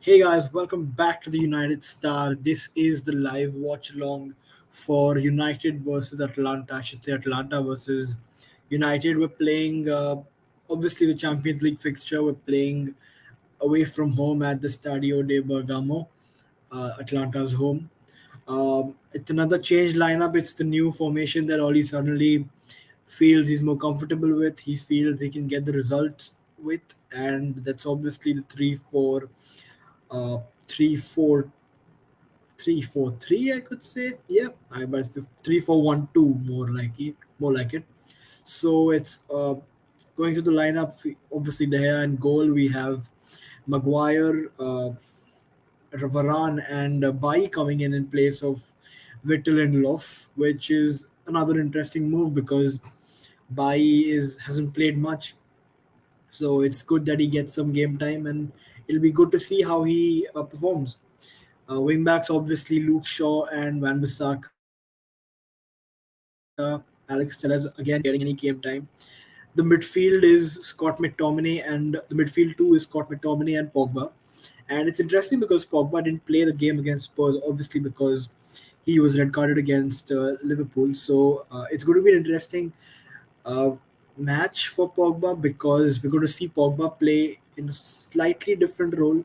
Hey guys, welcome back to the United Star. This is the live watch along for United versus Atlanta. I should say Atlanta versus United. We're playing, obviously, the Champions League fixture. We're playing away from home at the Stadio de Bergamo, Atlanta's home. It's another changed lineup. It's the new formation that Oli suddenly feels he's more comfortable with. He feels he can get the results with, and that's obviously the 3-4 uh, 3-4-3-4-3. I could say, yeah, I but 3-4-1-2 more like it. So it's going to the lineup. Obviously, De Gea and goal. We have Maguire, Varane, and Bai coming in place of Vittel and Loff, which is another interesting move because Bai is hasn't played much, so it's good that he gets some game time, and it'll be good to see how he performs. Wingbacks, obviously, Luke Shaw and Van Bissaka. Alex Telles, again, getting any game time. The midfield is Scott McTominay, and the midfield two is Scott McTominay and Pogba. And it's interesting because Pogba didn't play the game against Spurs, obviously, because he was red carded against Liverpool. So it's going to be an interesting uh, match for Pogba because we're going to see Pogba play in a slightly different role.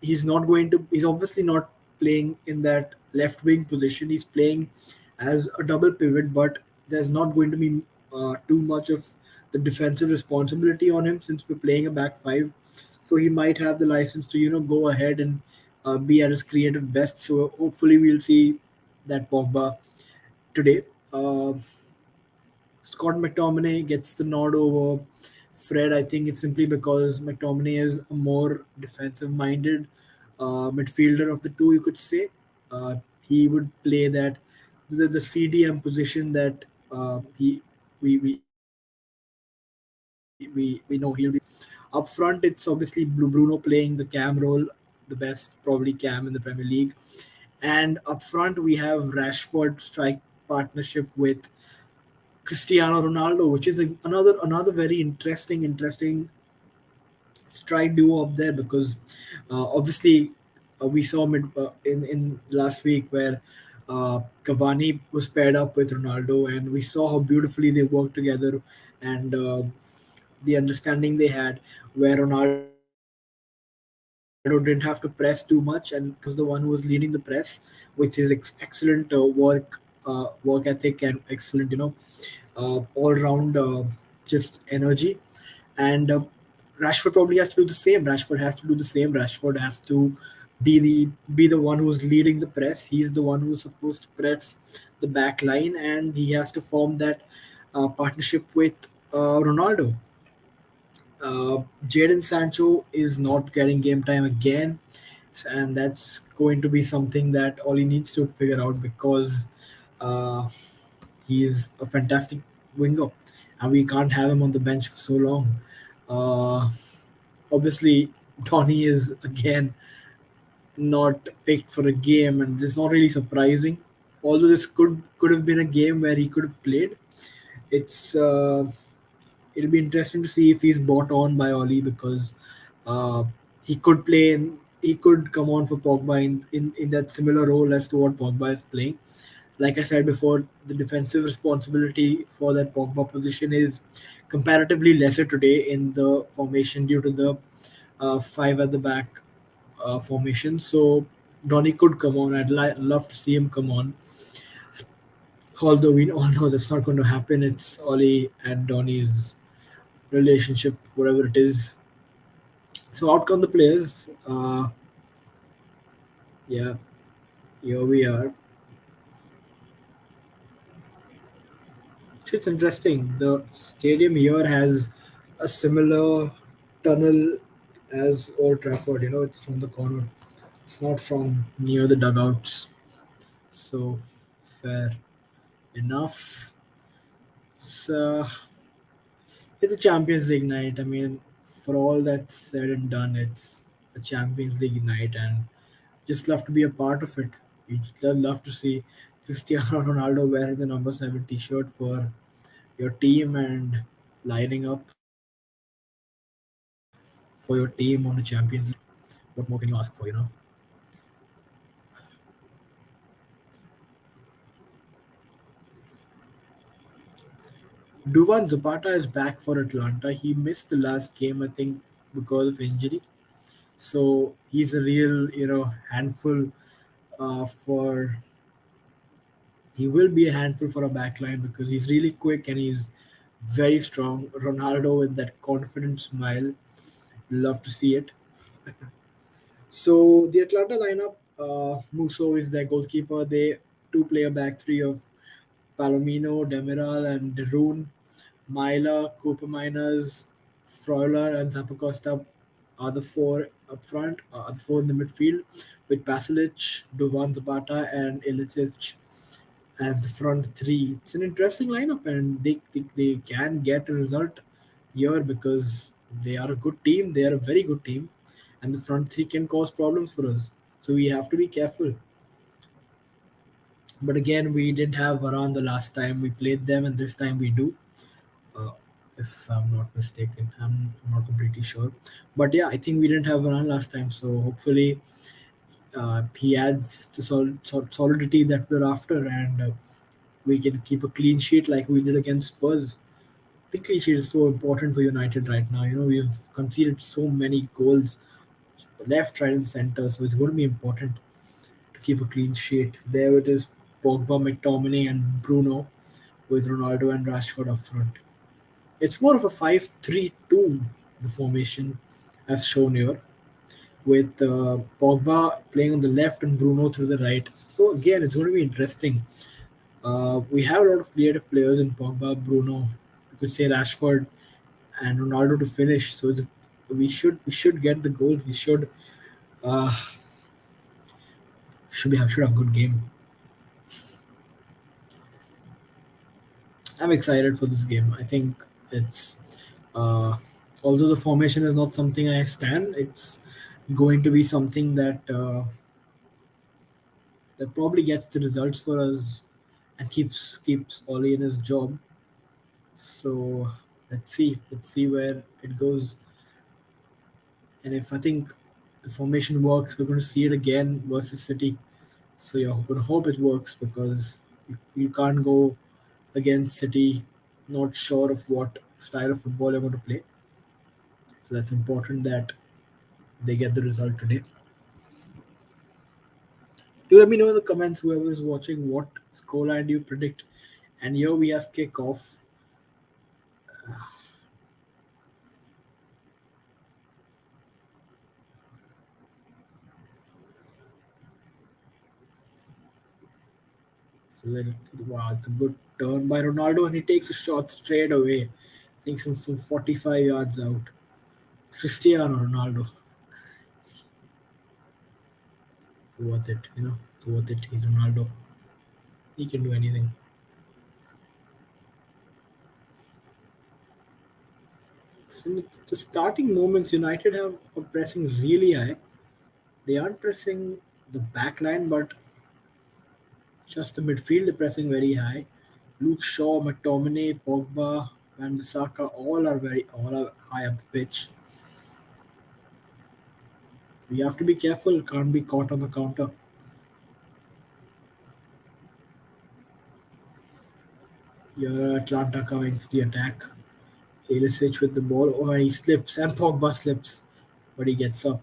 He's not going to. He's obviously not playing in that left wing position. He's playing as a double pivot, but there's not going to be too much of the defensive responsibility on him since we're playing a back five. So he might have the license to go ahead and be at his creative best. So hopefully we'll see that Pogba today. Scott McTominay gets the nod over Fred. I think it's simply because McTominay is a more defensive minded midfielder of the two, you could say. He would play the CDM position that he we know he'll be playing. Up front, it's obviously Bruno playing the cam role, the best probably cam in the Premier League. And up front, we have Rashford strike partnership with Cristiano Ronaldo, which is another very interesting strike duo up there because obviously we saw in last week where Cavani was paired up with Ronaldo, and we saw how beautifully they worked together, and the understanding they had, where Ronaldo didn't have to press too much, and was the one who was leading the press with his excellent work ethic and excellent all round just energy. And Rashford probably has to do the same. Rashford has to do the same. Rashford has to be the one who's leading the press. He's the one who's supposed to press the back line, and he has to form that partnership with Ronaldo. Jadon Sancho is not getting game time again, and that's going to be something that Oli needs to figure out because uh, he is a fantastic winger, and we can't have him on the bench for so long. Uh, Obviously, Donny is again not picked for a game, and it's not really surprising. Although this could have been a game where he could have played. It's it'll be interesting to see if he's bought on by Oli because uh, he could play and he could come on for Pogba in that similar role as to what Pogba is playing. Like I said before, the defensive responsibility for that Pogba position is comparatively lesser today in the formation due to the five at the back formation. So Donny could come on. Love to see him come on. Although we all know that's not going to happen. It's Oli and Donny's relationship, whatever it is. So out come the players. Yeah, here we are. So it's interesting. The stadium here has a similar tunnel as Old Trafford. It's from the corner. It's not from near the dugouts. So it's fair enough. It's a Champions League night. I mean, for all that's said and done, it's a Champions League night, and just love to be a part of it. We just love to see Cristiano Ronaldo wearing the number 7 T-shirt for your team and lining up for your team on a Champions League. What more can you ask for? Duvan Zapata is back for Atlanta. He missed the last game, I think, because of injury. So he's a real, handful for. He will be a handful for a backline because he's really quick and he's very strong. Ronaldo with that confident smile, love to see it. So the Atlanta lineup, Musso is their goalkeeper. They two-player back three of Palomino, Demiral, and Deroon. Myla, Cooper Miners, Freuler, and Zappacosta are the four up front, are the four in the midfield, with Pasalic, Duvan Zapata, and Ilicic as the front three. It's an interesting lineup, and they can get a result here because they are a good team. They are a very good team, and the front three can cause problems for us. So we have to be careful. But again, we didn't have Varan the last time we played them, and this time we do. uh, if I'm not mistaken. I'm not completely sure. But yeah, I think we didn't have Varane last time, so hopefully he adds the solidity that we're after, and we can keep a clean sheet like we did against Spurs. The clean sheet is so important for United right now. We've conceded so many goals left, right, and center, so it's going to be important to keep a clean sheet. There it is: Pogba, McTominay, and Bruno with Ronaldo and Rashford up front. It's more of a 5-3-2, the formation as shown here, with Pogba playing on the left and Bruno to the right. So, again, it's going to be interesting. We have a lot of creative players in Pogba, Bruno, you could say Rashford, and Ronaldo to finish. So, we should get the goals. We uh, should have a good game. I'm excited for this game. I think it's uh, although the formation is not something I stand, it's going to be something that probably gets the results for us and keeps Oli in his job. So let's see where it goes. And if I think the formation works, we're going to see it again versus City. So you're going to hope it works because you can't go against City not sure of what style of football you're going to play. So that's important that they get the result today. Do let me know in the comments, whoever is watching, what scoreline do you predict? And here we have kickoff. It's a little, wow, it's a good turn by Ronaldo, and he takes a shot straight away. Takes him from 45 yards out. It's Cristiano Ronaldo. It's worth it. It's worth it. He's Ronaldo. He can do anything. So in the starting moments, United are pressing really high. They aren't pressing the back line, but just the midfield, they're pressing very high. Luke Shaw, McTominay, Pogba, and Bissaka all are high up the pitch. We have to be careful, can't be caught on the counter. Here Atlanta coming for the attack. Ilicic with the ball. Oh, and he slips, and Pogba slips, but he gets up.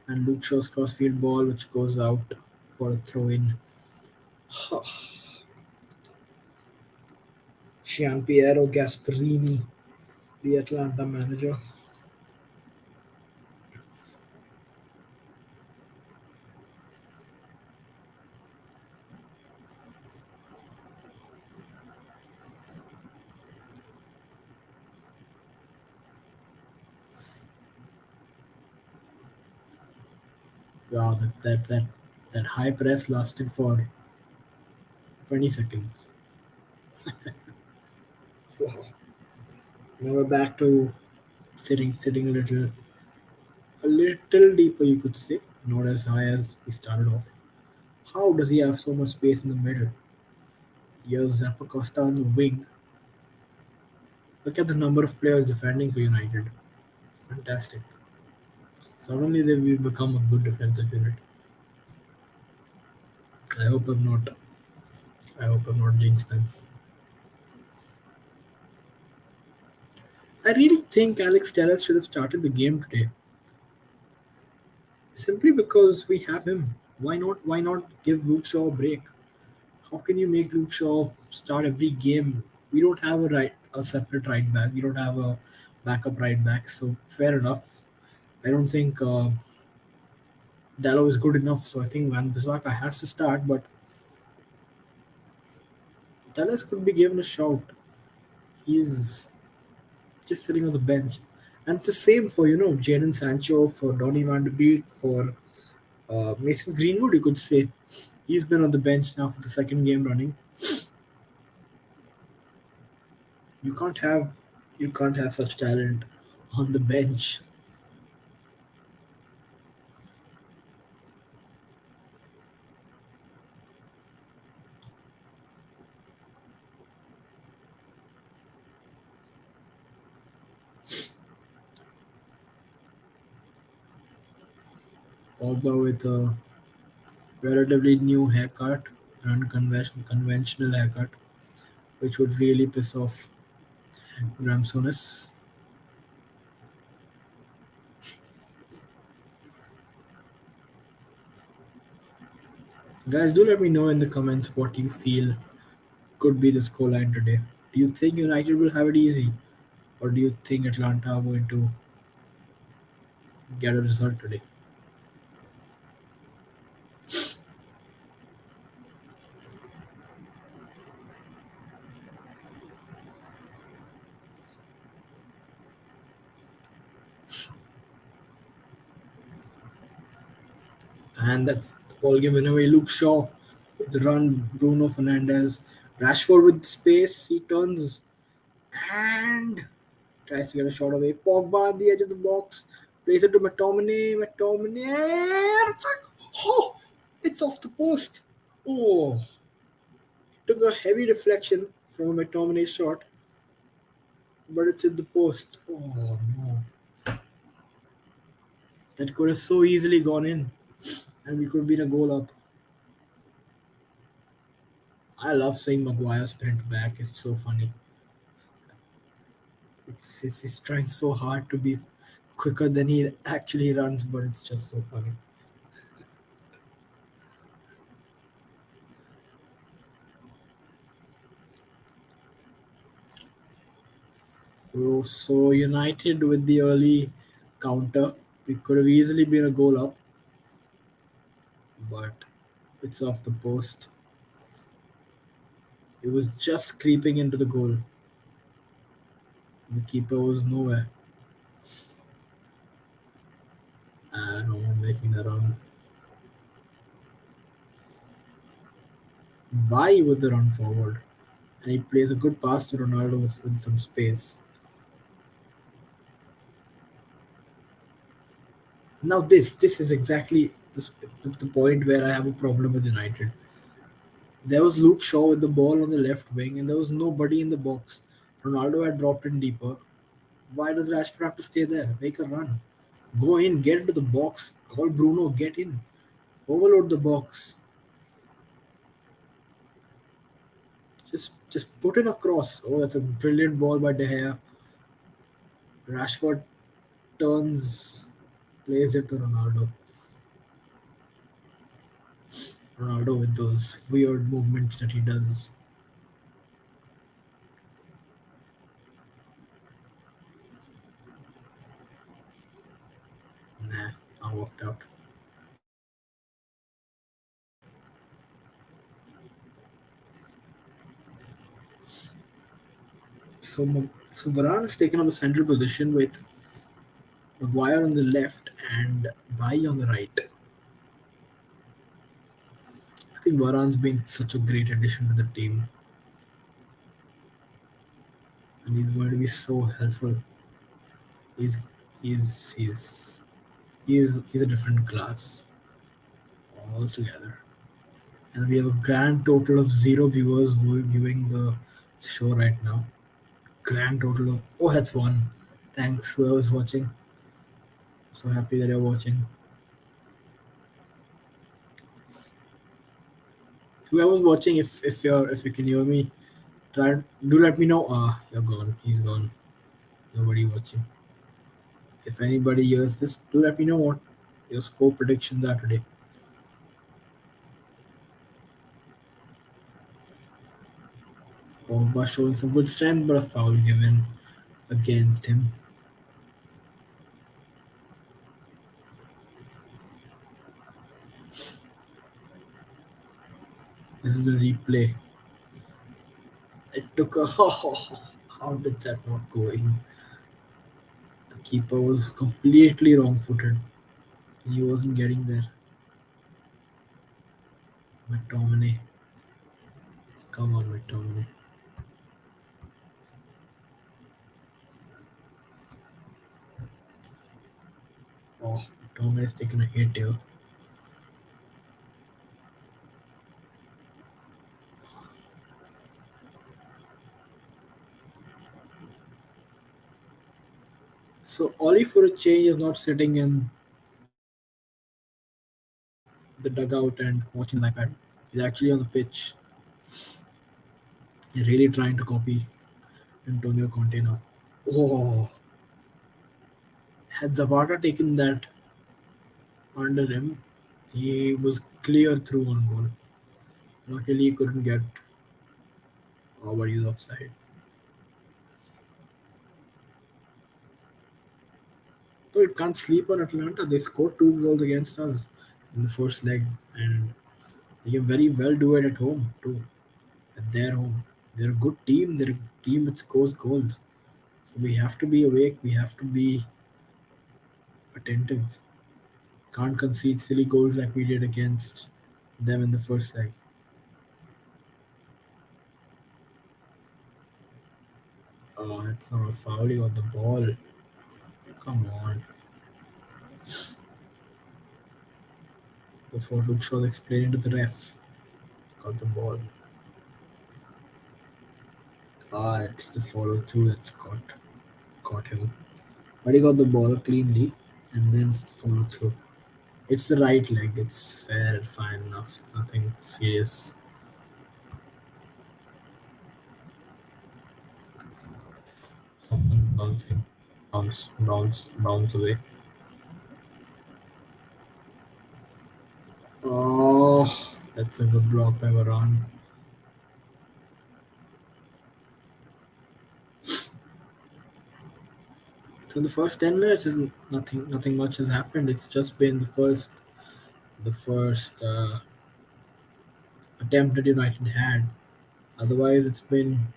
And Luke Shaw's crossfield ball, which goes out for a throw in. Gianpiero Gasperini, the Atlanta manager. Wow, that high press lasted for 20 seconds. Wow. Now we're back to sitting a little deeper, you could say, not as high as we started off. How does he have so much space in the middle? Here's Zappacosta on the wing. Look at the number of players defending for United. Fantastic. Suddenly they will become a good defensive unit. I hope I'm not. I hope I'm not jinxed them. I really think Alex Telles should have started the game today, simply because we have him. Why not? Why not give Luke Shaw a break? How can you make Luke Shaw start every game? We don't have a separate right back. We don't have a backup right back. So fair enough. I don't think Dallo is good enough. So I think Van Bissaka has to start. But Dallas could be given a shout. He's just sitting on the bench. And it's the same for, Jadon Sancho, for Donny van de Beek, for Mason Greenwood, you could say. He's been on the bench now for the second game running. You can't have you can't have such talent on the bench. Pogba with a relatively new haircut, an unconventional conventional haircut, which would really piss off Gramsonis. Guys, do let me know in the comments what you feel could be the scoreline today. Do you think United will have it easy, or do you think Atlanta are going to get a result today? And that's the ball given away. Luke Shaw with the run, Bruno Fernandez, Rashford with space. He turns and tries to get a shot away. Pogba on the edge of the box. Plays it to McTominay. McTominay. It's like, oh, it's off the post. Oh, took a heavy deflection from a McTominay shot, but it's in the post. Oh no. That could have so easily gone in, and we could have been a goal up. I love seeing Maguire sprint back. It's so funny. He's trying so hard to be quicker than he actually runs, but it's just so funny. We were so united with the early counter. We could have easily been a goal up, but it's off the post. It was just creeping into the goal. The keeper was nowhere. No, making the run. By with the run forward. And he plays a good pass to Ronaldo with some space. Now this is exactly the point where I have a problem with United. There was Luke Shaw with the ball on the left wing, and there was nobody in the box. Ronaldo had dropped in deeper. Why does Rashford have to stay there? Make a run. Go in, get into the box. Call Bruno, get in. Overload the box. Just put in a cross. Oh, that's a brilliant ball by De Gea. Rashford turns, plays it to Ronaldo. Ronaldo with those weird movements that he does. Nah, I walked out. So Varane is taken up the central position with Maguire on the left and Bai on the right. I think Varane's been such a great addition to the team, and he's going to be so helpful. He's he's he's he's a different class altogether. And we have a grand total of zero viewers viewing the show right now. Grand total of, oh, that's one. Thanks whoever's watching. So happy that you're watching. Whoever's watching, if you can hear me, try do let me know. Ah, you're gone. He's gone. Nobody watching. If anybody hears this, do let me know what your score predictions are today. Pogba showing some good strength, but a foul given against him. This is the replay. It took a how did that not go in? The keeper was completely wrong-footed. He wasn't getting there. McTominay, come on, McTominay. Oh, McTominay's taken a hit here. So Ollie for a change is not sitting in the dugout and watching the iPad. He's actually on the pitch. He's really trying to copy Antonio Conte now. Oh, had Zapata taken that under him, he was clear through on goal. Luckily, he couldn't get over his offside. So it can't sleep on Atalanta. They scored two goals against us in the first leg, and they can very well do it at home too. At their home, they're a good team. They're a team that scores goals. So we have to be awake. We have to be attentive. Can't concede silly goals like we did against them in the first leg. Oh, that's not a foul. He got the ball. Come on. That's what Luke Shaw explaining to the ref. Got the ball. Ah, it's the follow through that's caught him. But he got the ball cleanly and then follow through. It's the right leg. It's fair, fine enough. Nothing serious. Someone bouncing. Bounce away. Oh, that's a good block by Varane. So the first 10 minutes is nothing much has happened. It's just been the first attempt that United had. Otherwise, it's been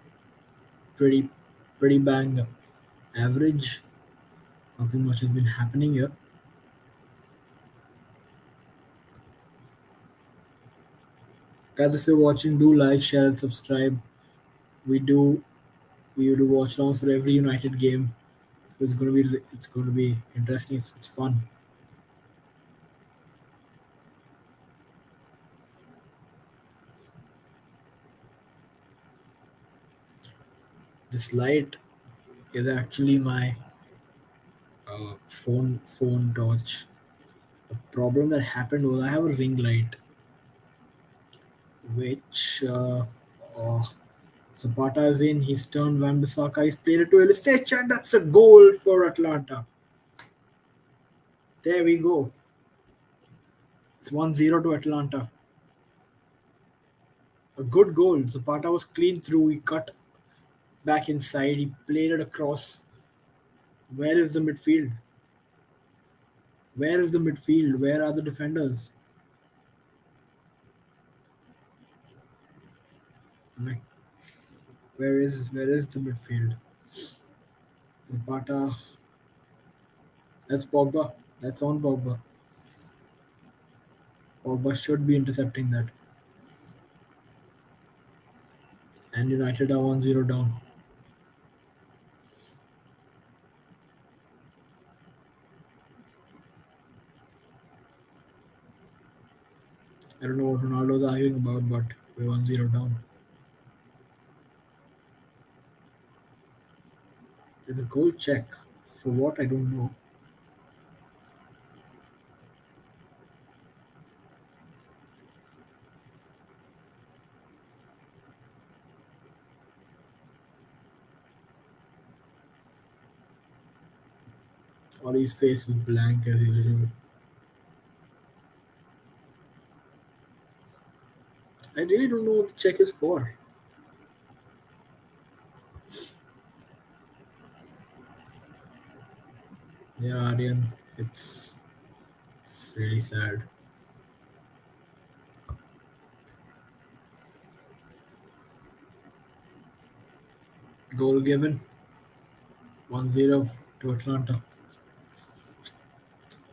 pretty pretty bang average. Nothing much has been happening here. Guys, if you're watching, do like, share, and subscribe. We do we do watch longs for every United game, so it's going to be interesting. It's fun. This light is actually my phone torch. The problem that happened was I have a ring light, which oh, Zapata is in. He's turned Van Bissaka. He's played it to Ilicic, and that's a goal for Atlanta. There we go. It's 1-0 to Atlanta. A good goal. Zapata was clean through. He cut back inside. He played it across. Where is the midfield? Where is the midfield? Where are the defenders? Like, where is the midfield? Zapata. That's Pogba. That's on Pogba. Pogba should be intercepting that. And United are 1-0 down. I don't know what Ronaldo's arguing about, but we're 1-0 down. There's a goal check. For what? I don't know. Ollie's face is blank as usual. I really don't know what the check is for. Yeah, Aryan, it's really sad. Goal given 1-0 to Atlanta.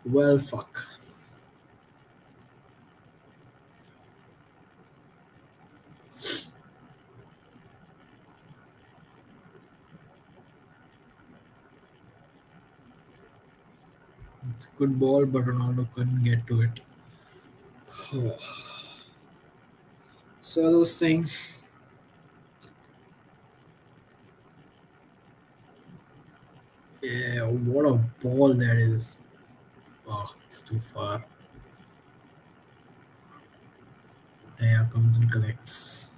Well, fuck. It's a good ball, but Ronaldo couldn't get to it. So I was saying, yeah, what a ball that is. Oh, it's too far. Yeah, comes and collects.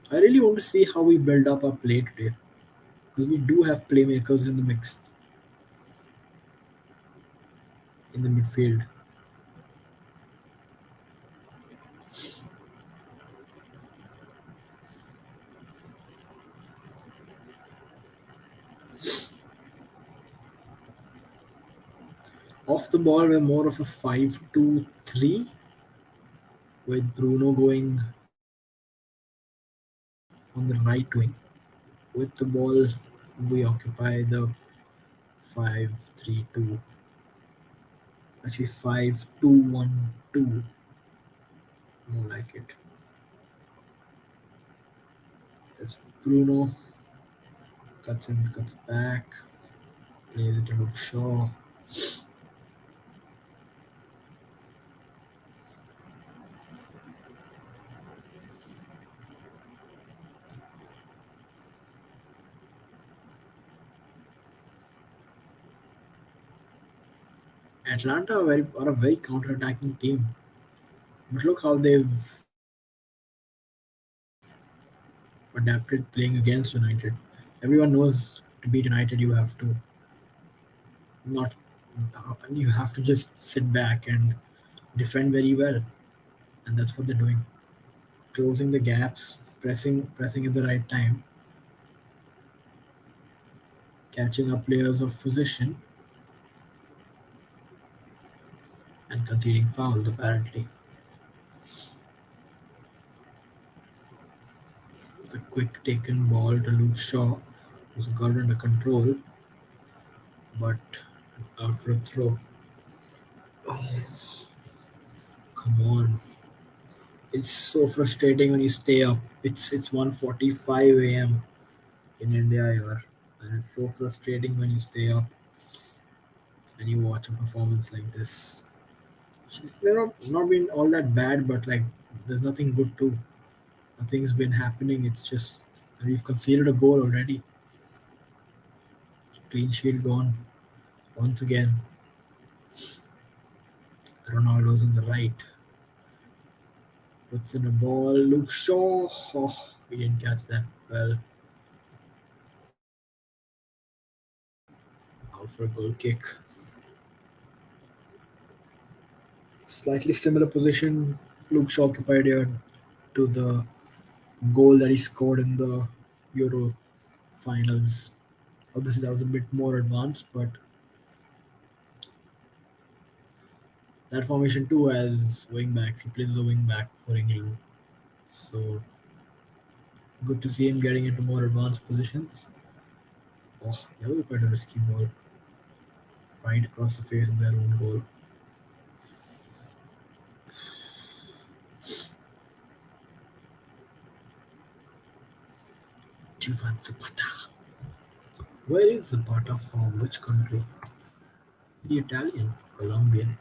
I really want to see how we build up our play today because we do have playmakers in the mix in the midfield. Off the ball, we're more of a 5-2-3 with Bruno going on the right wing. With the ball, we occupy the 5-3-2. Actually, 5-2-1-2. More like it. That's Bruno. Cuts in, cuts back. Plays it to Luke Shaw. Atlanta are a very counter-attacking team. But look how they've adapted playing against United. Everyone knows to beat United, you have to not you have to just sit back and defend very well, and that's what they're doing. Closing the gaps, pressing at the right time, catching up players of position, and conceding fouls. Apparently, it's a quick taken ball to Luke Shaw, who's got it under control, but out for a throw. Come on. It's so frustrating when you stay up. It's 1:45 a.m. in India here, and it's so frustrating when you stay up and you watch a performance like this. They're not been all that bad, but like there's nothing good too. Nothing's been happening. It's just we've conceded a goal already. Clean sheet gone once again. Ronaldo's on the right. Puts in a ball. Luke Shaw. Oh, we didn't catch that well. Out for a goal kick. Slightly similar position Luke Shaw occupied here to the goal that he scored in the Euro finals. Obviously, that was a bit more advanced, but that formation too has wing backs. He plays as a wing back for England, so good to see him getting into more advanced positions. Oh, that was quite a risky ball, right across the face of their own goal. Juvan Zapata. Where is Zapata from? Which country? Is he Italian? Colombian?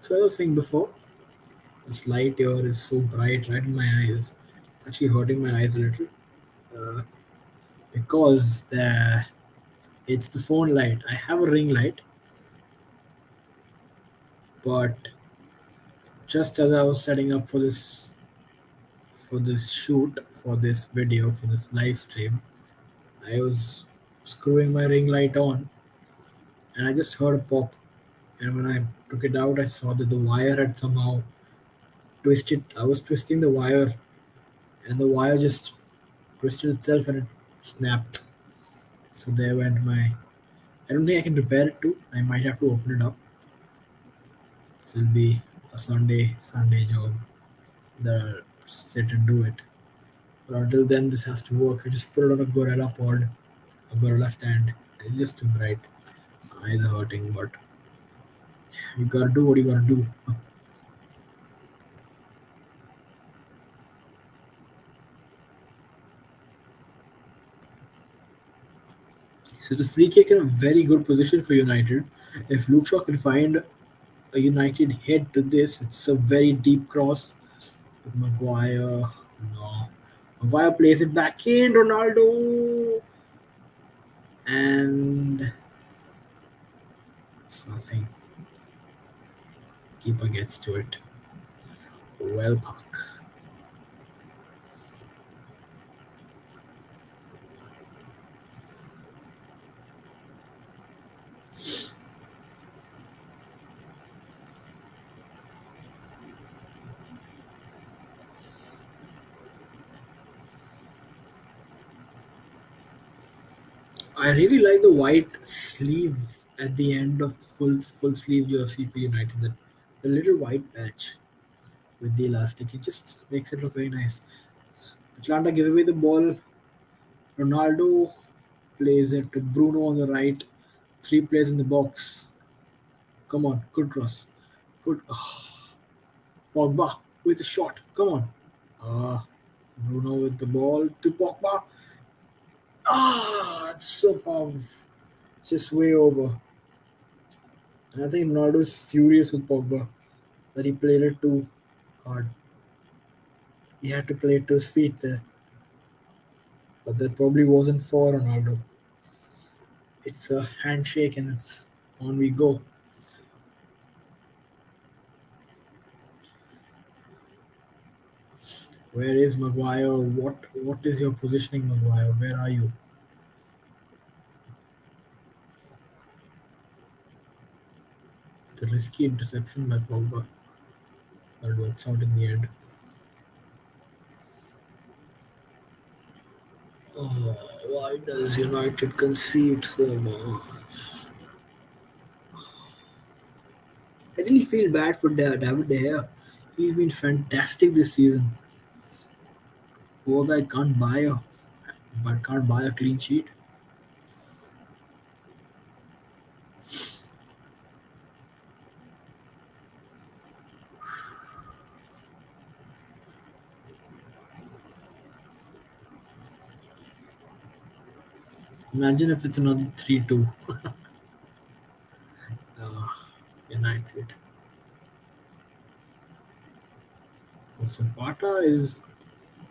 So I was saying before, this light here is so bright right in my eyes. It's actually hurting my eyes a little uh, because it's the phone light. I have a ring light, but Just as I was setting up for this shoot, for this video, for this live stream, I was screwing my ring light on, and I just heard a pop. And when I took it out, I saw that the wire had somehow twisted. I was twisting the wire, and the wire just twisted itself and it snapped. So there went my. I don't think I can repair it too. I might have to open it up. It'll be a Sunday job that I'll sit and do it. But until then, this has to work. I just put it on a gorilla pod, a gorilla stand. It's just too bright. Eyes are hurting, but you gotta do what you gotta do. So it's a free kick in a very good position for United. If Luke Shaw can find a United head to this, it's a very deep cross. With Maguire, no. Maguire plays it back in. Ronaldo, and it's nothing. Keeper gets to it. Well, Park. I really like the white sleeve at the end of the full sleeve jersey for United. The little white patch with the elastic, it just makes it look very nice. Atlanta give away the ball. Ronaldo plays it to Bruno on the right. Three players in the box. Come on, good cross. Good. Pogba with a shot. Come on. Bruno with the ball to Pogba. It's so powerful. It's just way over. And I think Ronaldo is furious with Pogba that he played it too hard. He had to play it to his feet there. But that probably wasn't for Ronaldo. It's a handshake and it's on we go. Where is Maguire? What is your positioning, Maguire? Where are you? The risky interception by Pogba. That works out in the end. Oh, why does United concede so much? I really feel bad for David De Gea. He's been fantastic this season. Poor guy can't buy a clean sheet. Imagine if it's another 3-2. Uh, United. Zapata is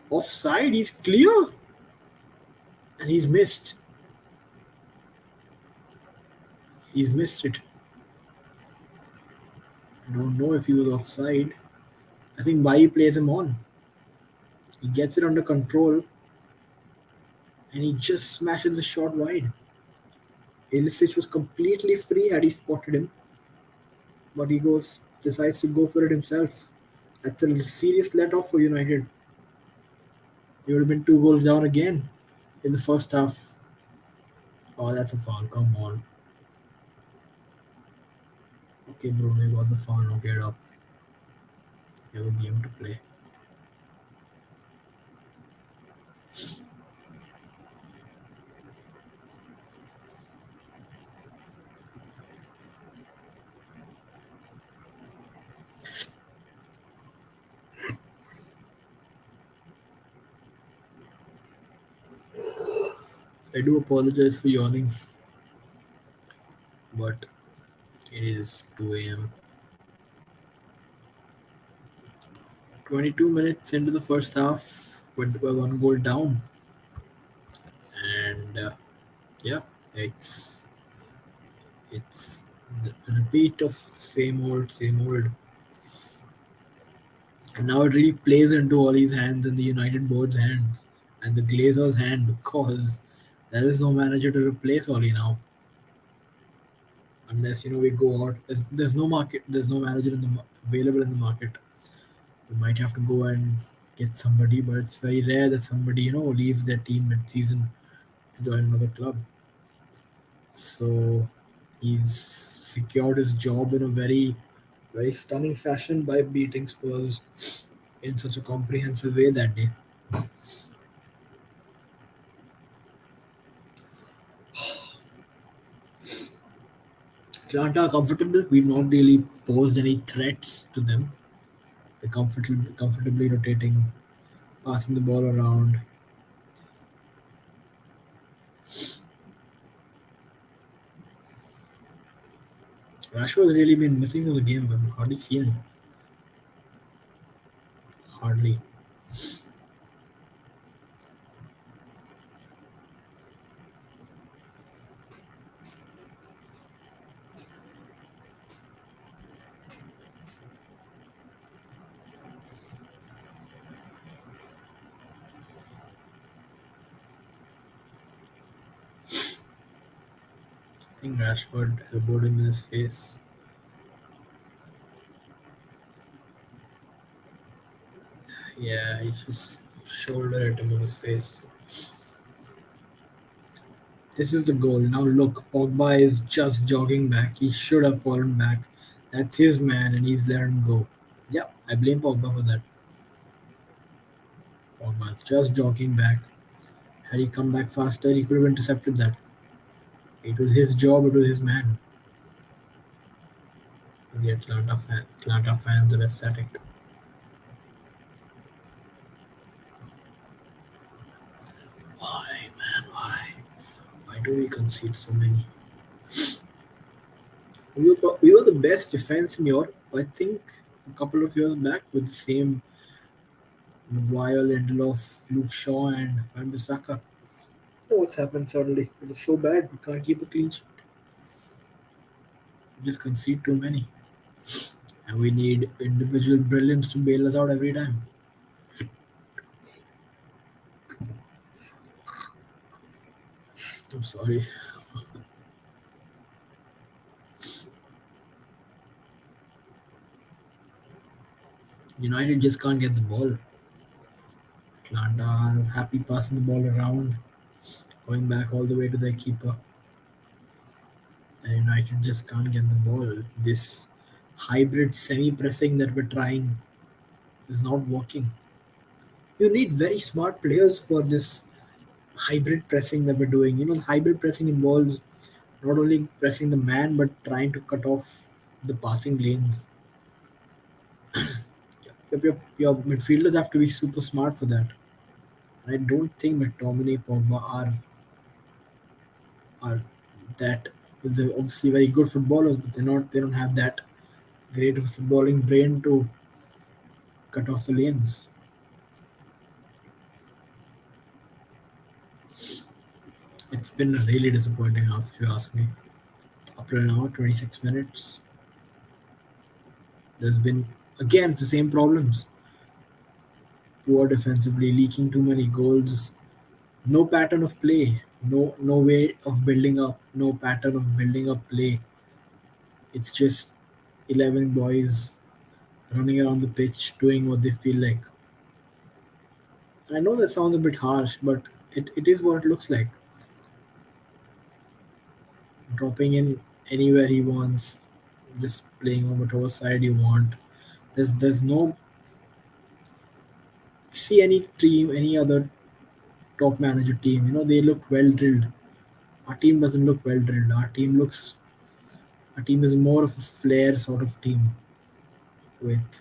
offside. He's clear and he's missed. He's missed it. I don't know if he was offside. I think Bai plays him on. He gets it under control and he just smashes the shot wide. Ilicic was completely free had he spotted him, but decides to go for it himself. That's a serious let off for United. He would have been 2 goals down again in the first half. Oh, that's a foul. Come on. Okay, Bruno, you got the foul. Now get up. You have a game to play. I do apologize for yawning, but it is 2 a.m. 22 minutes into the first half, we're 1 goal down. And yeah, it's the repeat of same old, same old. And now it really plays into Ollie's hands and the United board's hands and the Glazers' hand because there is no manager to replace Ollie now. Unless we go out, there's no market, there's no manager available in the market. We might have to go and get somebody, but it's very rare that somebody leaves their team mid-season to join another club. So he's secured his job in a very stunning fashion by beating Spurs in such a comprehensive way that day. Atlanta are comfortable. We've not really posed any threats to them. They're comfortably rotating, passing the ball around. Rashford's really been missing from the game. I've hardly seen him. Hardly. I think Rashford elbowed him in his face. Yeah, he just shouldered him in his face. This is the goal. Now look, Pogba is just jogging back. He should have fallen back. That's his man, and he's let him go. Yeah, I blame Pogba for that. Pogba's just jogging back. Had he come back faster, he could have intercepted that. It was his job. It was his man. The Atlanta fans are ecstatic. Why, man? Why? Why do we concede so many? We were the best defense in Europe, I think, a couple of years back with the same Maguire, Lindelof, Luke Shaw, and Wan-Bissaka. What's happened suddenly? It is so bad. We can't keep a clean sheet. We just concede too many, and we need individual brilliance to bail us out every time. I'm sorry. United just can't get the ball. Atlanta are happy passing the ball around, going back all the way to their keeper, and United just can't get the ball. This hybrid semi-pressing that we're trying is not working. You need very smart players for this hybrid pressing that we're doing. Hybrid pressing involves not only pressing the man but trying to cut off the passing lanes. Your midfielders have to be super smart for that. And I don't think McTominay, Pogba are that. They're obviously very good footballers, but they're not. They don't have that great of a footballing brain to cut off the lanes. It's been really disappointing half, if you ask me. Up till now, 26 minutes. There's been again it's the same problems. Poor defensively, leaking too many goals. No pattern of play. No way of building up. No pattern of building up play. It's just 11 boys running around the pitch doing what they feel like. I know that sounds a bit harsh, but it is what it looks like. Dropping in anywhere he wants, just playing on whatever side you want. There's no see any team, any other top manager team. They look well drilled. Our team doesn't look well drilled. Our team is more of a flair sort of team. With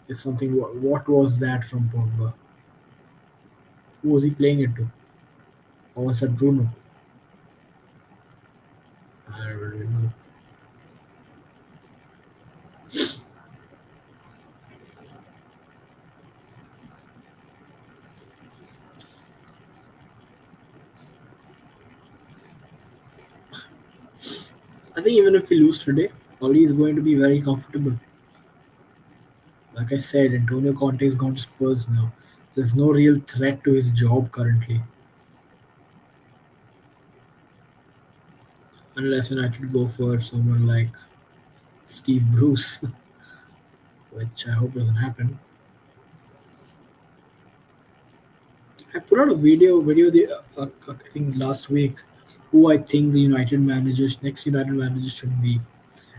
if something, what was that from Pogba? Who was he playing it to? Or was that Bruno? I don't really know. I think even if we lose today, Oli is going to be very comfortable. Like I said, Antonio Conte is gone to Spurs now. There's no real threat to his job currently, unless United go for someone like Steve Bruce, which I hope doesn't happen. I put out a video I think last week, who I think the United managers next United managers should be.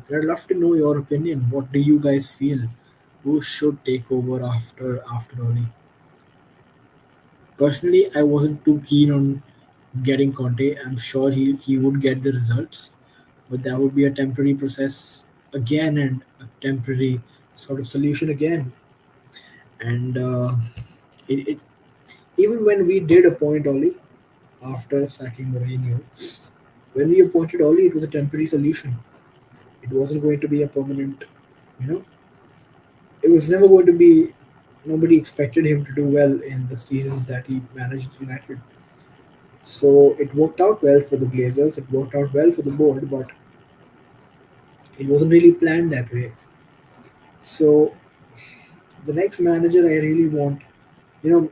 And I'd love to know your opinion. What do you guys feel? Who should take over after Oli? Personally, I wasn't too keen on getting Conte. I'm sure he would get the results, but that would be a temporary process again and a temporary sort of solution again. And it even when we did appoint Oli after sacking Mourinho, when we appointed Oli, it was a temporary solution. It wasn't going to be a permanent, you know, it was never going to be. Nobody expected him to do well in the seasons that he managed United. So it worked out well for the Glazers. It worked out well for the board, but it wasn't really planned that way. So the next manager I really want, you know,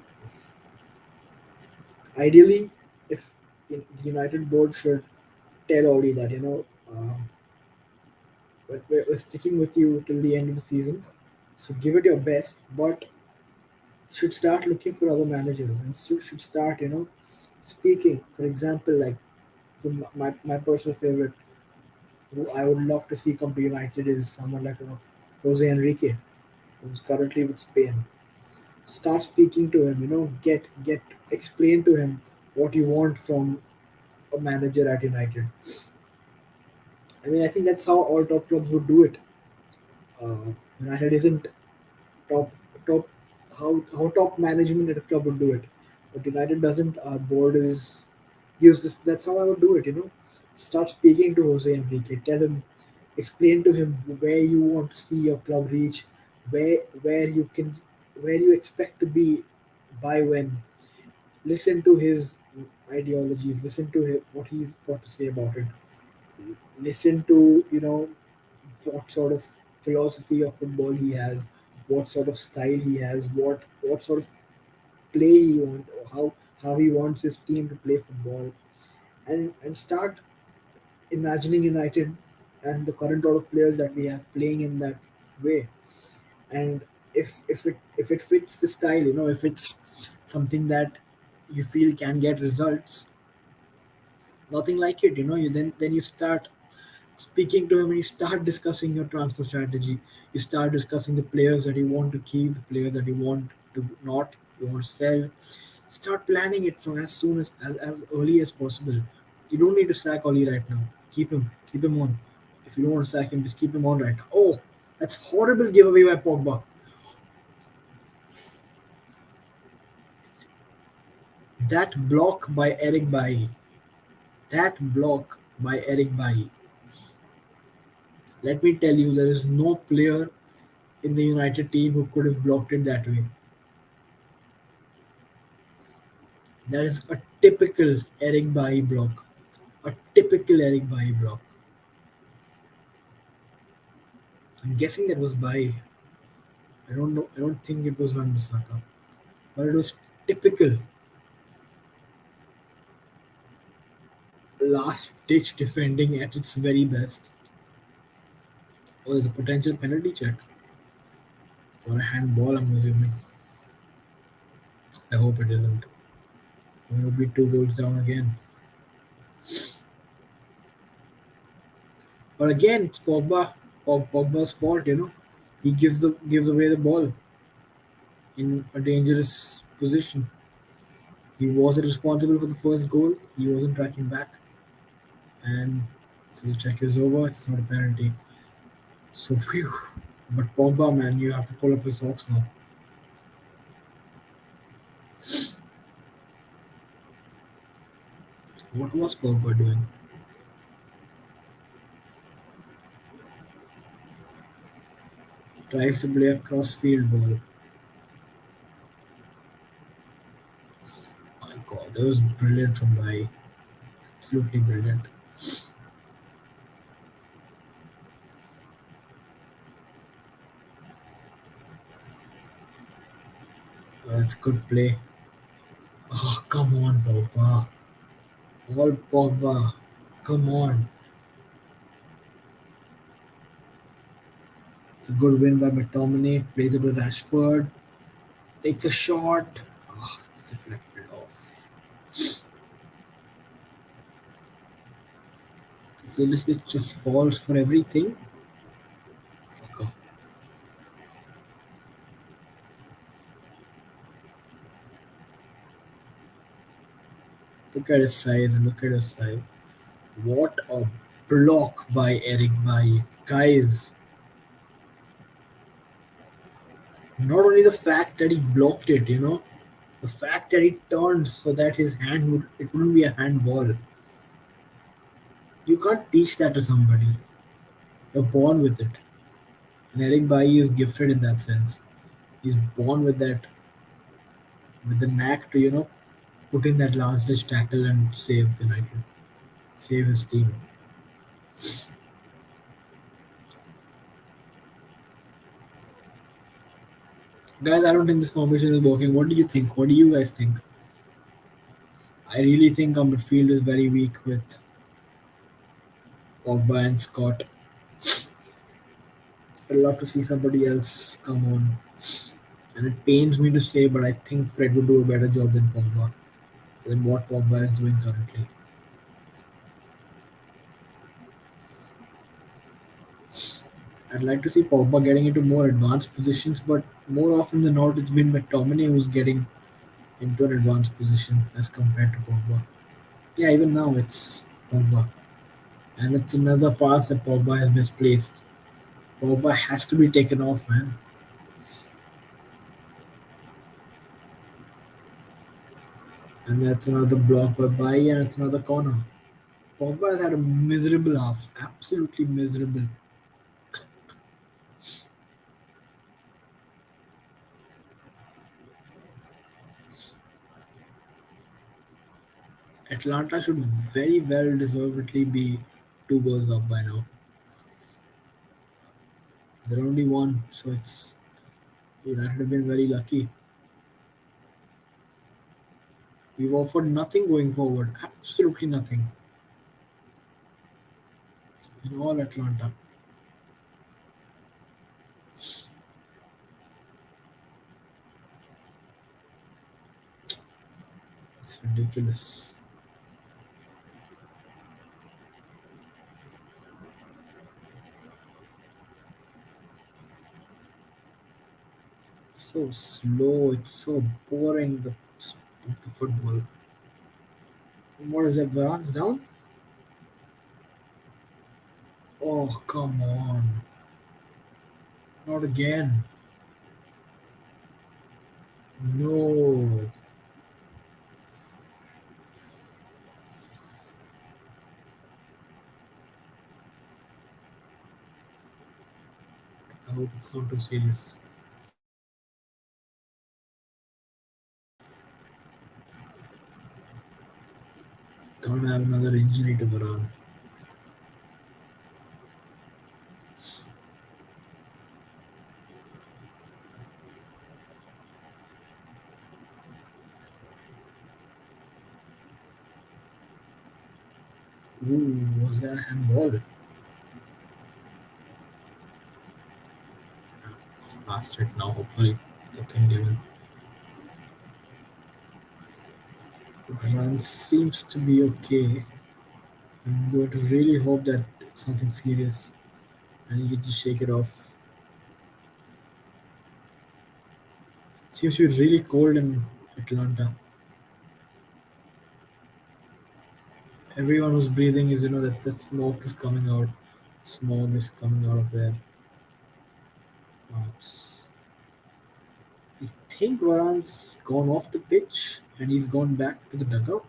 ideally, if the United board should tell Oli that we're sticking with you till the end of the season, so give it your best, but should start looking for other managers and should start speaking. For example, like from my personal favorite, who I would love to see come to United is someone like Jose Enrique, who's currently with Spain. Start speaking to him. Get explain to him what you want from a manager at United. I mean, I think that's how all top clubs would do it. United isn't top top how top management at a club would do it, but United doesn't. Our board is use this. That's how I would do it. Start speaking to Jose Enrique. Tell him, explain to him where you want to see your club reach, where you can, where you expect to be by when. Listen to his ideologies. Listen to what he's got to say about it. Listen to what sort of philosophy of football he has, what sort of style he has, what sort of play he wants, or how he wants his team to play football, and start imagining United and the current lot of players that we have playing in that way. And if it fits the style, if it's something that you feel can get results, nothing like it, then you start speaking to him and you start discussing your transfer strategy. You start discussing the players that you want to keep, the players that you want to not, you want to sell. Start planning it from as soon as early as possible. You don't need to sack Oli right now. Keep him on. If you don't want to sack him, just keep him on right now. Oh, that's horrible giveaway by Pogba. That block by Eric Bailly. That block by Eric Bailly. Let me tell you, there is no player in the United team who could have blocked it that way. That is a typical Eric Bailly block. A typical Eric Bailly block. I'm guessing that was Bailly. I don't know. I don't think it was Van Bissaka. But it was typical last ditch defending at its very best. Or the potential penalty check for a handball, I'm assuming. I hope it isn't. We would be 2 goals down again. But again, it's Pogba's fault, He gives away the ball in a dangerous position. He wasn't responsible for the first goal. He wasn't tracking back. And so the check is over. It's not a penalty. So phew. But Pogba, man, you have to pull up your socks now. What was Pogba doing? Tries to play a cross-field ball. My God, that was brilliant from Rai. Absolutely brilliant. That's good play. Oh, come on, Pogba. All Pogba. Come on. It's a good win by McTominay. Plays it to Rashford. Takes a shot. Oh, it's deflected off. Seriously, just falls for everything. Fucker. Look at his size. Look at his size. What a block by Eric Bailly. Guys, not only the fact that he blocked it, the fact that he turned so that his hand would it wouldn't be a handball. You can't teach that to somebody. You're born with it. And Eric Bailly is gifted in that sense. He's born with that, with the knack to, put in that last ditch tackle and save United, save his team. Guys, I don't think this formation is working. What do you think? What do you guys think? I really think our midfield is very weak with Pogba and Scott. I'd love to see somebody else come on. And it pains me to say, but I think Fred would do a better job than Pogba, than what Pogba is doing currently. I'd like to see Pogba getting into more advanced positions, but more often than not, it's been McTominay who's getting into an advanced position as compared to Pogba. Yeah, even now it's Pogba. And it's another pass that Pogba has misplaced. Pogba has to be taken off, man. And that's another block by Bai, and it's another corner. Pogba has had a miserable half, absolutely miserable. Atlanta should very well deservedly be 2 goals up by now. They're only one, so it's United have been very lucky. We've offered nothing going forward, absolutely nothing. In all Atlanta, it's ridiculous. So slow, it's so boring. The football. What is it? Varane's down? Oh, come on. Not again. No. I hope it's not too serious. Don't have another injury to Varane. Ooh, was that a handball? It's past it now, hopefully. Nothing given. Varane seems to be okay. I'm going to really hope that it's nothing serious and he can just shake it off. Seems to be really cold in Atlanta. Everyone who's breathing is, that the smoke is coming out. Smog is coming out of their mouths. I think Varane's gone off the pitch and he's gone back to the dugout.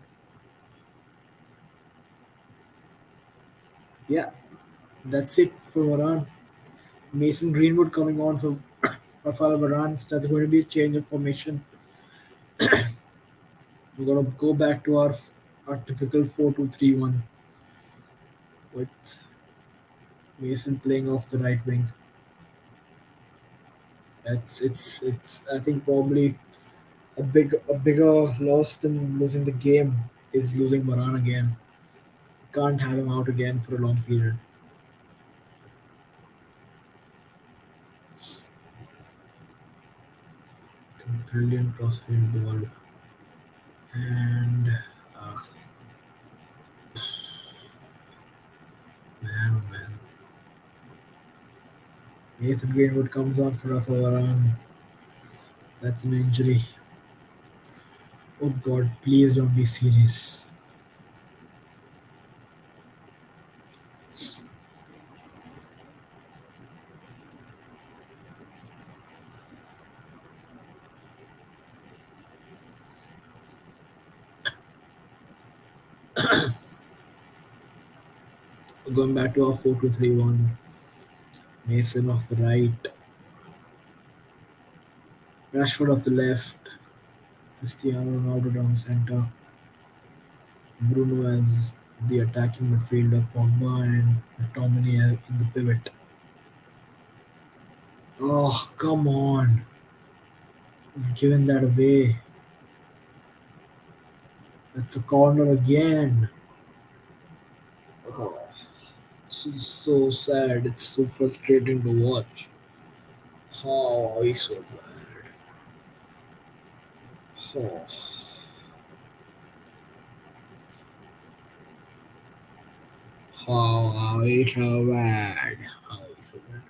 Yeah, that's it for Varane. Mason Greenwood coming on for Rafael Varane. So that's going to be a change of formation. We're going to go back to our typical 4-2-3-1 with Mason playing off the right wing. It's I think probably A bigger loss than losing the game is losing Moran again. Can't have him out again for a long period. It's a brilliant crossfield ball, and man, oh man, Nathan Greenwood comes on for Rafa Varane. That's an injury. Oh God, please don't be serious. Going back to our 4-2-3-1. Mason off the right, Rashford off the left, Cristiano Ronaldo down center, Bruno as the attacking midfielder, Pogba and McTominay in the pivot. Oh, come on. We've given that away. It's a corner again. Oh, this is so sad. It's so frustrating to watch. How are we so bad? Oh, how are we so bad? How are we so bad?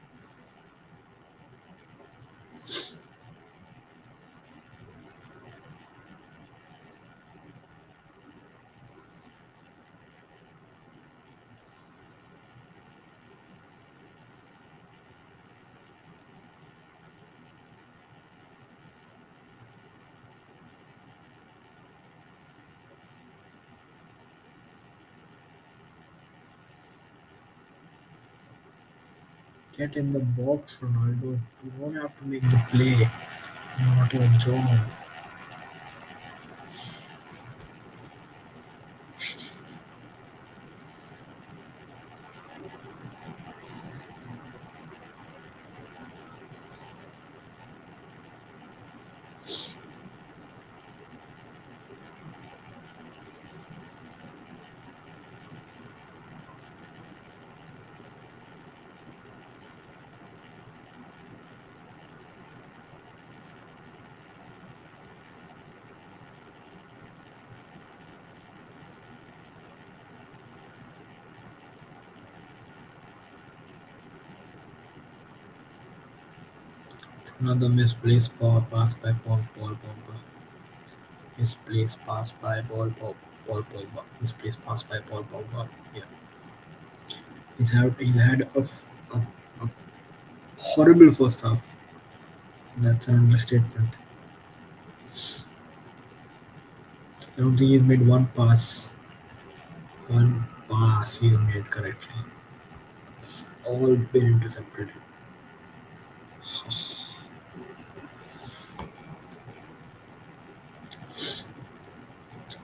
Get in the box, Ronaldo. You don't have to make the play. It's not your job. Another misplaced pass by Paul Pogba. Misplaced pass by Paul Pogba. Misplaced pass by Paul Pogba. Yeah, he's had a horrible first half. That's an understatement. I don't think he's made one pass. One pass he's made correctly. All been intercepted.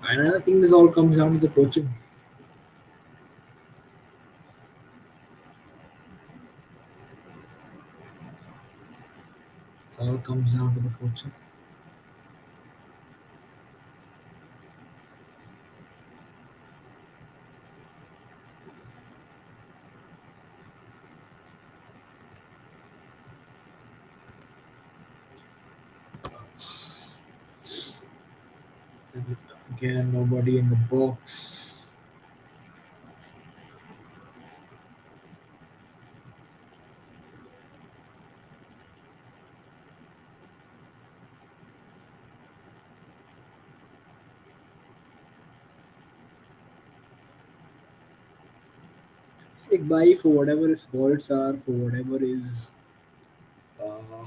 And I think this all comes down to the coaching. It all comes down to the coaching. Again, nobody in the box. Like Bai, for whatever his faults are, for whatever his uh,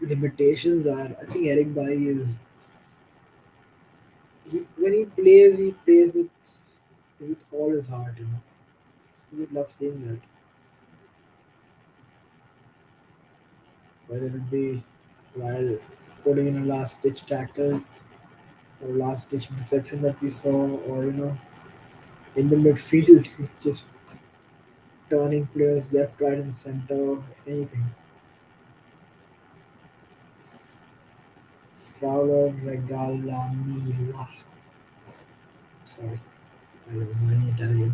limitations are, I think Eric Bai is when he plays with all his heart. I just love seeing that. Whether it be while putting in a last ditch tackle or last ditch interception that we saw, or in the midfield, just turning players left, right, and center, anything. Fowler Regalamila. Sorry, I don't know any Italian.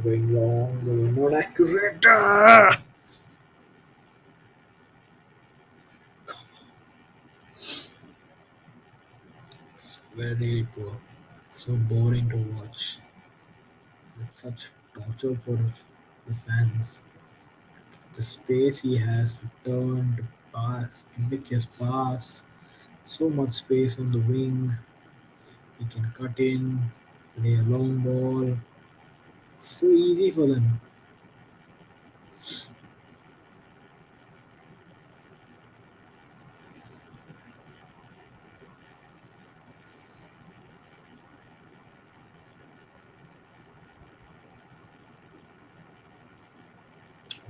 Going long, going not accurate. It's very poor. So boring to watch. It's such torture for the fans. The space he has to turn, to pass, to make his pass. So much space on the wing. He can cut in, play a long ball. So easy for them.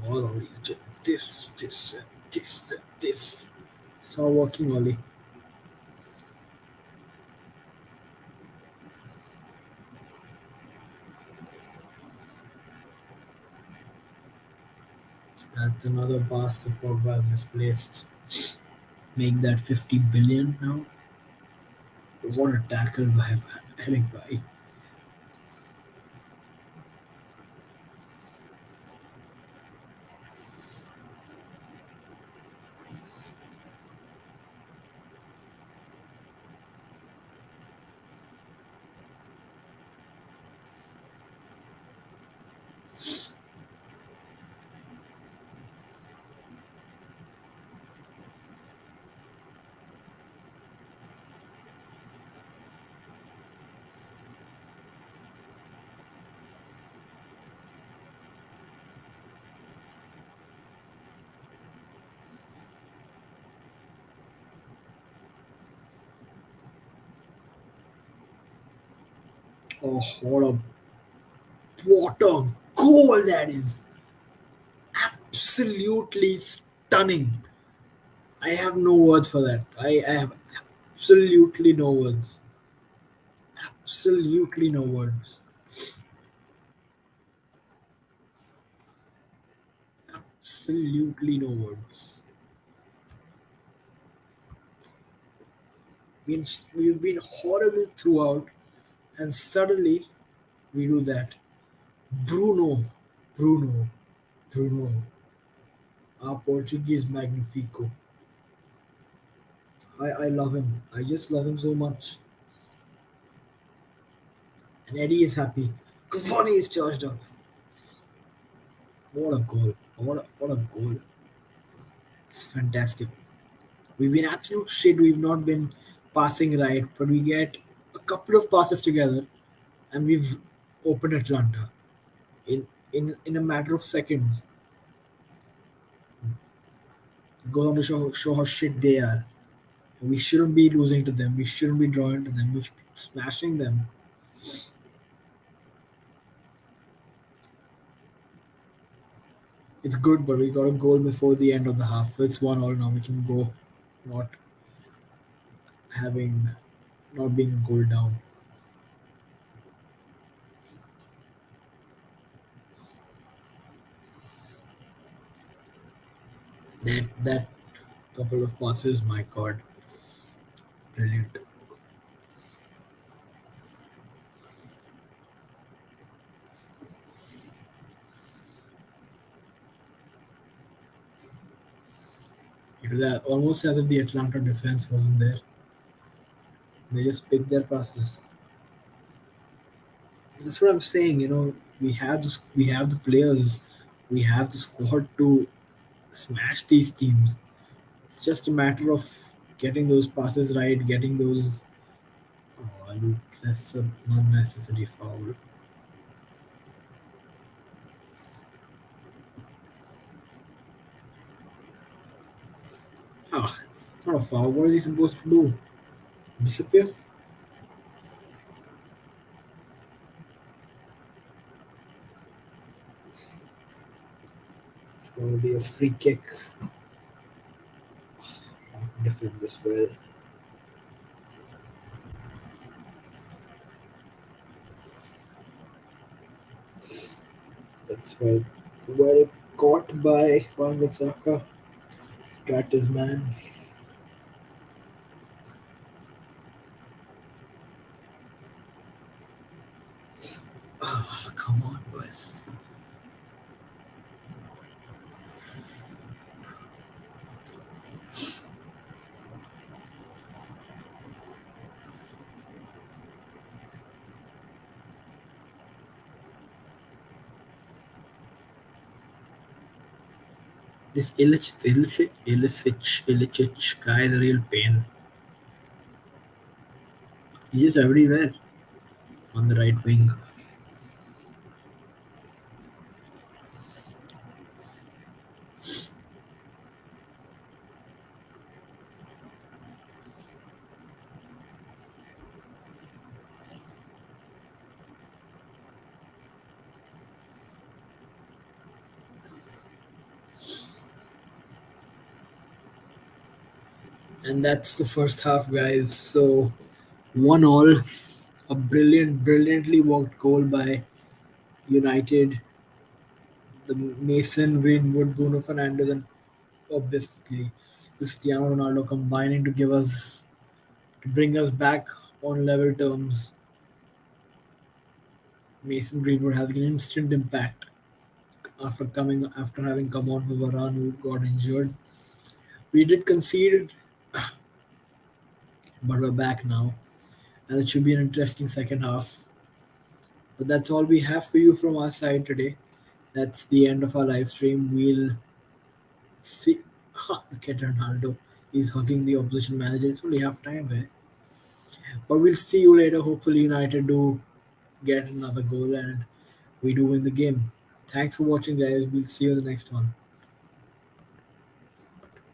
All he's doing this. It's not working, Ollie. That's another pass that Pogba has misplaced. Make that 50 billion now. What a tackle by Eric Bai. Oh, what a goal that is! Absolutely stunning. I have no words for that. I have absolutely no words. Absolutely no words. Absolutely no words. We've been horrible throughout, and suddenly we do that. Bruno, Bruno, Bruno, our Portuguese Magnifico. I love him. I just love him so much. And Eddie is happy. Cavani is charged up. What a goal. What a goal. It's fantastic. We've been absolute shit. We've not been passing right, but we get a couple of passes together and we've opened Atlanta in a matter of seconds. Go on to show how shit they are. We shouldn't be losing to them. We shouldn't be drawing to them. We should be smashing them. It's good, but we got a goal before the end of the half, so it's 1-1 now. We can go, not having, not being a goal down. That couple of passes, my God, brilliant. It was almost as if the Atlanta defense wasn't there. They just picked their passes. That's what I'm saying. We have the players, we have the squad to smash these teams. It's just a matter of getting those passes right, getting those. Oh, Luke, that's an unnecessary foul. Ah, it's not a foul. What is he supposed to do? Disappear? It's going to be a free kick. Have to defend this well. That's well caught by Wan Bissaka. Tracked his man. Ah, come on, boys. This Ilicic guy is a real pain. He's just everywhere on the right wing. And that's the first half, guys. So 1-1. A brilliantly worked goal by United. The Mason, Greenwood, Bruno Fernandes, and obviously Cristiano Ronaldo combining to bring us back on level terms. Mason Greenwood having an instant impact after having come on for Varane who got injured. We did concede, but we're back now, and it should be an interesting second half. But that's all we have for you from our side today. That's the end of our live stream. We'll see. Look at Ronaldo. He's hugging the opposition manager. It's only half time, guy. But we'll see you later. Hopefully, United do get another goal and we do win the game. Thanks for watching, guys. We'll see you in the next one.